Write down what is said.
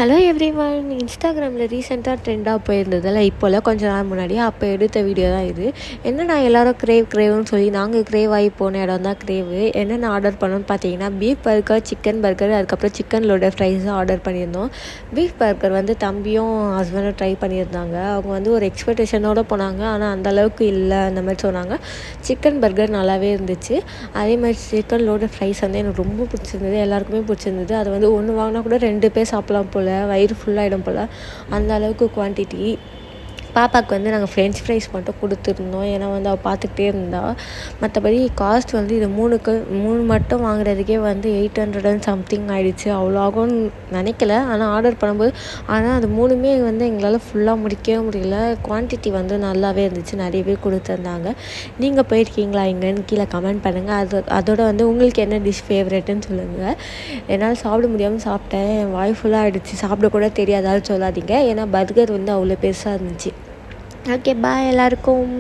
Hello everyone. இன்ஸ்டாகிராமில் ரீசெண்டாக ட்ரெண்டாக போயிருந்ததில்ல, இப்போல்லாம் கொஞ்ச நாள் முன்னாடி அப்போ எடுத்த வீடியோ தான் இது. என்னடா எல்லோரும் கிரேவ்னு சொல்லி நாங்கள் கிரேவ் ஆகி போன இடம் தான் கிரேவு. என்னென்ன ஆர்டர் பண்ணோன்னு பார்த்தீங்கன்னா, பீஃப் பர்கர், சிக்கன் பர்கர், அதுக்கப்புறம் சிக்கன் லோடட் ஃப்ரைஸும் ஆர்டர் பண்ணியிருந்தோம். பீஃப் பர்கர் வந்து தம்பியும் ஹஸ்பண்டும் ட்ரை பண்ணியிருந்தாங்க. அவங்க வந்து ஒரு எக்ஸ்பெக்டேஷனோடு போனாங்க, ஆனால் அந்தளவுக்கு இல்லை அந்த மாதிரி சொன்னாங்க. சிக்கன் பர்கர் நல்லாவே இருந்துச்சு. அதே மாதிரி சிக்கன் லோடட் ஃப்ரைஸ் வந்து எனக்கு ரொம்ப பிடிச்சிருந்தது, எல்லாருக்குமே பிடிச்சிருந்தது. அது வந்து ஒன்று வாங்கினா கூட 2 பேர் சாப்பிட்லாம் போல், வயிறு ஃபுல்லாகிடும் போல், அந்த அளவுக்கு குவான்டிட்டி. பாப்பாவுக்கு வந்து நாங்கள் ஃப்ரெஞ்ச் ஃப்ரைஸ் மட்டும் கொடுத்துருந்தோம், ஏன்னா வந்து அவள் பார்த்துக்கிட்டே இருந்தா. மற்றபடி காஸ்ட் வந்து இது 3 மட்டும் வாங்குறதுக்கே வந்து 800 அண்ட் சம்திங் ஆகிடுச்சு. அவ்வளோ ஆகும்னு நினைக்கல, ஆனால் ஆர்டர் பண்ணும்போது அது 3மே வந்து எங்களால் ஃபுல்லாக முடிக்கவே முடியல. குவான்டிட்டி வந்து நல்லாவே இருந்துச்சு, நிறைய பேர் கொடுத்துருந்தாங்க. நீங்கள் போயிருக்கீங்களா எங்கன்னு கீழே கமெண்ட் பண்ணுங்கள். அதோட வந்து உங்களுக்கு என்ன டிஷ் ஃபேவரெட்டுன்னு சொல்லுங்கள். என்னால் சாப்பிட முடியாமல் சாப்பிட்டேன், என் வாய் ஃபுல்லாக ஆகிடுச்சு. சாப்பிடக்கூட தெரியாதாலும் சொல்லாதீங்க, ஏன்னா பர்கர் வந்து அவ்வளோ பெருசாக இருந்துச்சு. ஓகே, பாய் எல்லாருக்கும்.